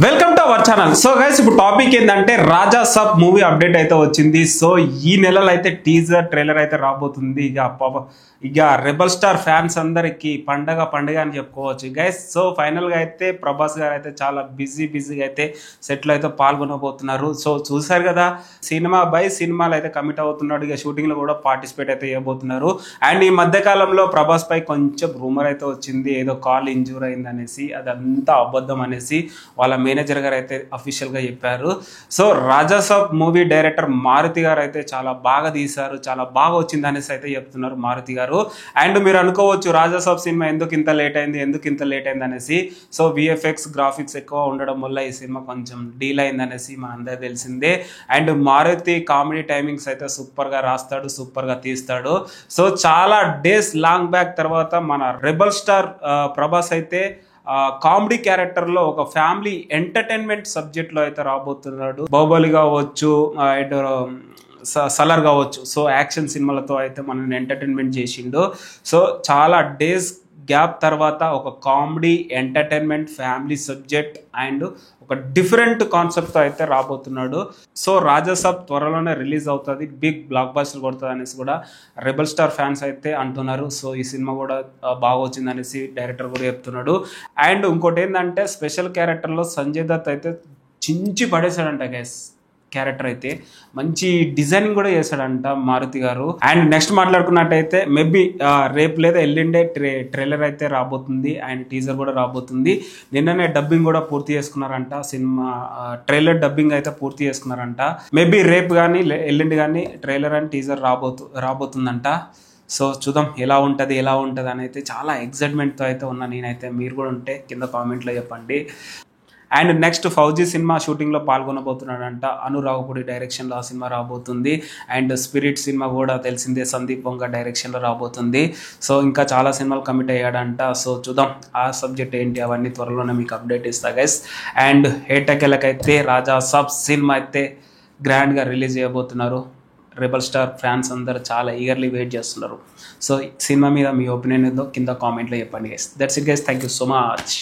Welcome to our channel. So guys, ఇప్పుడు topic ఏంటంటే రాజా సాబ్ movie update అయితే వచ్చింది. సో ఈ నెలలో అయితే టీజర్ ట్రైలర్ అయితే రాబోతుంది. ఇక రెబల్ స్టార్ ఫ్యాన్స్ అందరికి పండగ అని చెప్పుకోవచ్చు గైస్. సో ఫైనల్ గా అయితే ప్రభాస్ గారు అయితే చాలా బిజీగా అయితే సెట్ లో అయితే పాల్గొనబోతున్నారు. సో చూసారు కదా, సినిమాలు అయితే కమిట్ అవుతున్నాడు. ఇక షూటింగ్ లో కూడా పార్టిసిపేట్ అయితే చేయబోతున్నారు. అండ్ ఈ మధ్య కాలంలో ప్రభాస్ పై కొంచెం రూమర్ అయితే వచ్చింది, ఏదో కాల్ ఇంజూర్ అయింది అనేసి. అదంతా అబద్ధం అనేసి వాళ్ళ మేనేజర్ గారు అయితే అఫీషియల్ గా చెప్పారు. సో రాజా సాబ్ మూవీ డైరెక్టర్ మారుతి గారు అయితే చాలా బాగా తీశారు, చాలా బాగా వచ్చింది అనేసి అయితే చెప్తున్నారు మారుతి గారు. అండ్ మీరు అనుకోవచ్చు, రాజా సాబ్ సినిమా ఎందుకు ఇంత లేట్ అయింది అనేసి. సో విఎఫ్ఎక్స్ గ్రాఫిక్స్ ఎక్కువ ఉండడం వల్ల ఈ సినిమా కొంచెం డీల్ అయింది అనేసి మన అందరికి తెలిసిందే. అండ్ మారుతి కామెడీ టైమింగ్స్ అయితే సూపర్ గా రాస్తాడు, సూపర్ గా తీస్తాడు. సో చాలా డేస్ లాంగ్ బ్యాక్ తర్వాత మన రెబల్ స్టార్ ప్రభాస్ అయితే కామెడీ క్యారెక్టర్ లో ఒక ఫ్యామిలీ ఎంటర్టైన్మెంట్ సబ్జెక్ట్ లో అయితే రాబోతున్నాడు. బాహుబలి కావచ్చు, సలార్ కావచ్చు. సో యాక్షన్ సినిమాలతో అయితే మనల్ని ఎంటర్టైన్మెంట్ చేసిండు. సో చాలా డేస్ గ్యాప్ తర్వాత ఒక comedy entertainment family subject and ఒక డిఫరెంట్ కాన్సెప్ట్తో అయితే రాబోతున్నాడు. సో రాజా సాబ్ త్వరలోనే రిలీజ్ అవుతుంది, బిగ్ బ్లాక్ బస్టర్ కొడుతుంది అనేసి కూడా రెబల్ స్టార్ ఫ్యాన్స్ అయితే అంటున్నారు. సో ఈ సినిమా కూడా బాగా వచ్చింది అనేసి డైరెక్టర్ కూడా చెప్తున్నాడు. అండ్ ఇంకోటి ఏంటంటే, స్పెషల్ క్యారెక్టర్లో సంజయ్ దత్ అయితే చించి పడేశాడంట గైస్. క్యారెక్టర్ అయితే మంచి డిజైనింగ్ కూడా చేశాడంట మారుతి గారు. అండ్ నెక్స్ట్ మాట్లాడుకున్నట్టయితే మేబీ రేపు లేదా ఎల్లుండే ట్రైలర్ అయితే రాబోతుంది అండ్ టీజర్ కూడా రాబోతుంది. నిన్ననే డబ్బింగ్ కూడా పూర్తి చేసుకున్నారంట. సినిమా ట్రైలర్ డబ్బింగ్ అయితే పూర్తి చేసుకున్నారంట. మేబీ రేపు కానీ ఎల్లుండి కానీ ట్రైలర్ అండ్ టీజర్ రాబోతుందంట. సో చూద్దాం ఎలా ఉంటుంది అని అయితే చాలా ఎక్సైట్మెంట్తో అయితే ఉన్నా నేనైతే. మీరు కూడా ఉంటే కింద కామెంట్లో చెప్పండి. అండ్ నెక్స్ట్ ఫౌజీ సినిమా షూటింగ్లో పాల్గొనబోతున్నాడంట. అనురాగుపూడి డైరెక్షన్లో ఆ సినిమా రాబోతుంది. అండ్ స్పిరిట్ సినిమా కూడా తెలిసిందే, సందీప్ వంగ డైరెక్షన్లో రాబోతుంది. సో ఇంకా చాలా సినిమాలు కమిట్ అయ్యాడంట. సో చూద్దాం ఆ సబ్జెక్ట్ ఏంటి అవన్నీ త్వరలోనే మీకు అప్డేట్ ఇస్తా గైస్. అండ్ హేటకెలకైతే రాజా సాబ్ సినిమా అయితే గ్రాండ్గా రిలీజ్ చేయబోతున్నారు. రెబల్ స్టార్ ఫ్యాన్స్ అందరూ చాలా ఈగర్లీ వెయిట్ చేస్తున్నారు. సో సినిమా మీద మీ ఒపీనియన్ ఏదో కింద కామెంట్లో చెప్పండి guys. That's it guys, thank you so much.